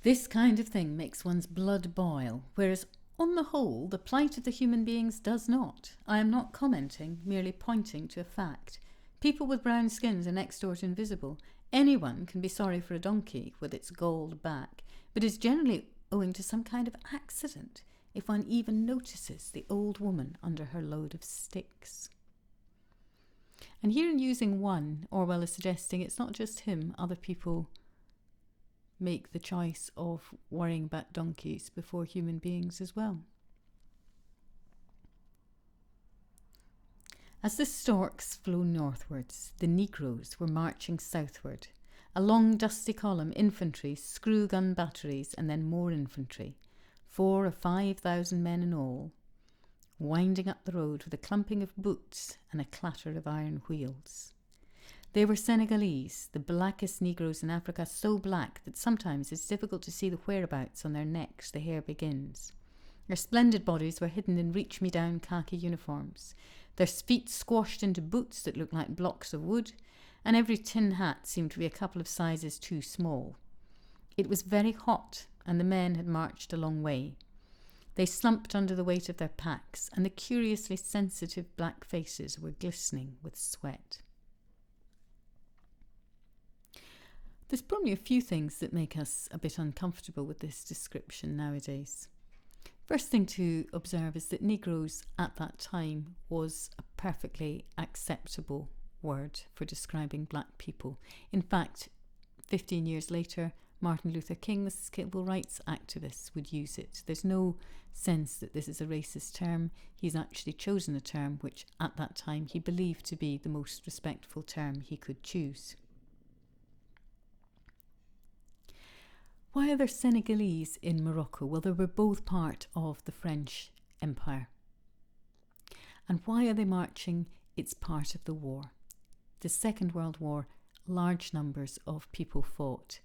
This kind of thing makes one's blood boil, whereas on the whole, the plight of the human beings does not. I am not commenting, merely pointing to a fact. People with brown skins are next door to invisible. Anyone can be sorry for a donkey with its gold back, but is generally owing to some kind of accident if one even notices the old woman under her load of sticks. And here in using one, Orwell is suggesting it's not just him, other people make the choice of worrying about donkeys before human beings as well. As the storks flew northwards, the Negroes were marching southward. A long dusty column, infantry, screw gun batteries, and then more infantry, 4,000 or 5,000 men in all, winding up the road with a clumping of boots and a clatter of iron wheels. They were Senegalese, the blackest Negroes in Africa, so black that sometimes it's difficult to see the whereabouts on their necks the hair begins. Their splendid bodies were hidden in reach-me-down khaki uniforms, their feet squashed into boots that looked like blocks of wood, and every tin hat seemed to be a couple of sizes too small. It was very hot, and the men had marched a long way. They slumped under the weight of their packs, and the curiously sensitive black faces were glistening with sweat. There's probably a few things that make us a bit uncomfortable with this description nowadays. First thing to observe is that Negroes at that time was a perfectly acceptable word for describing black people. In fact, 15 years later, Martin Luther King, the civil rights activist, would use it. There's no sense that this is a racist term. He's actually chosen a term which at that time he believed to be the most respectful term he could choose. Why are there Senegalese in Morocco? Well, they were both part of the French Empire. And why are they marching? It's part of the war. The Second World War, large numbers of people fought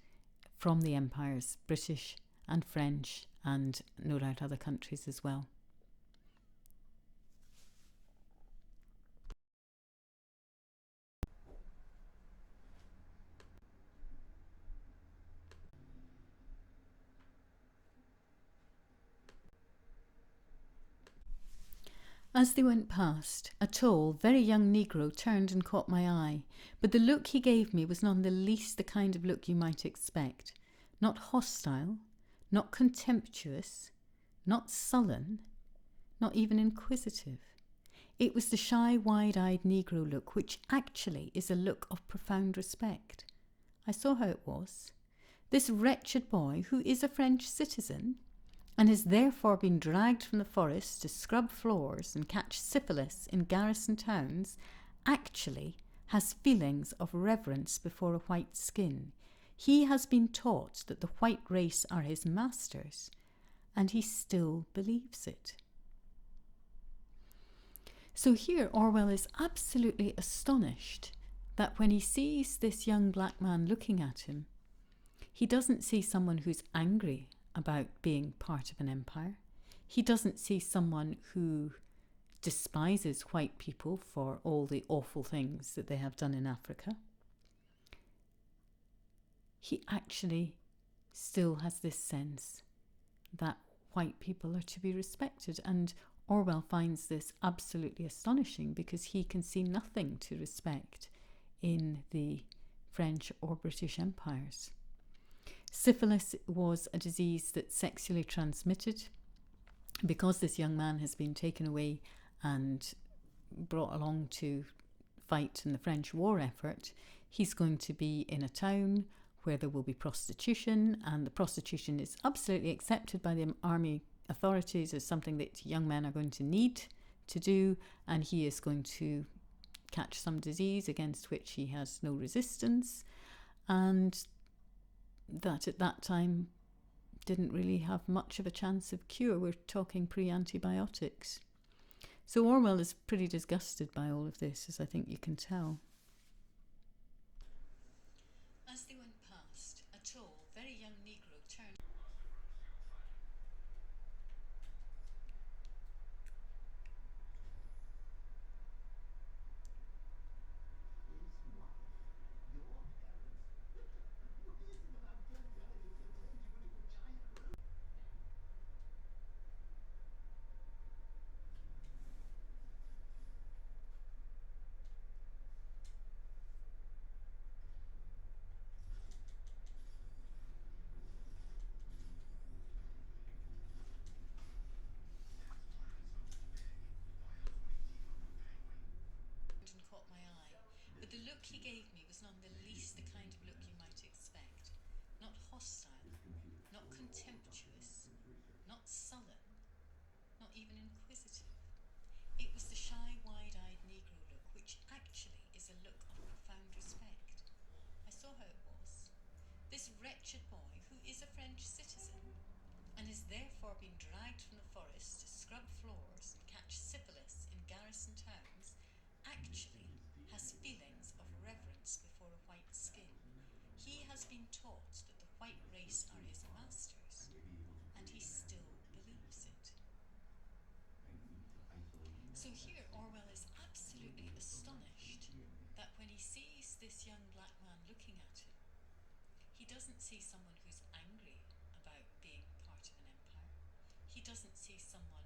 from the empires, British and French, and no doubt other countries as well. As they went past, a tall, very young Negro turned and caught my eye, but the look he gave me was not in the least the kind of look you might expect. Not hostile, not contemptuous, not sullen, not even inquisitive. It was the shy, wide-eyed Negro look, which actually is a look of profound respect. I saw how it was. This wretched boy, who is a French citizen, and has therefore been dragged from the forest to scrub floors and catch syphilis in garrison towns, actually has feelings of reverence before a white skin. He has been taught that the white race are his masters, and he still believes it. So here Orwell is absolutely astonished that when he sees this young black man looking at him, he doesn't see someone who's angry about being part of an empire. He doesn't see someone who despises white people for all the awful things that they have done in Africa. He actually still has this sense that white people are to be respected, and Orwell finds this absolutely astonishing because he can see nothing to respect in the French or British empires. Syphilis was a disease that's sexually transmitted. Because this young man has been taken away and brought along to fight in the French war effort, he's going to be in a town where there will be prostitution, and the prostitution is absolutely accepted by the army authorities as something that young men are going to need to do, and he is going to catch some disease against which he has no resistance, and that at that time didn't really have much of a chance of cure. We're talking pre-antibiotics. So Orwell is pretty disgusted by all of this, as I think you can tell. As they went past, a tall, very young Negro turned. look he gave me was none the least the kind of look you might expect. Not hostile, not contemptuous, not sullen, not even inquisitive. It was the shy, wide-eyed Negro look, which actually is a look of profound respect. I saw how it was. This wretched boy, who is a French citizen, and is therefore being dragged from the forest to scrub floors and catch syphilis in garrison towns, actually has feelings of reverence before a white skin. He has been taught that the white race are his masters, and he still believes it. So here Orwell is absolutely astonished that when he sees this young black man looking at him, he doesn't see someone who's angry about being part of an empire. He doesn't see someone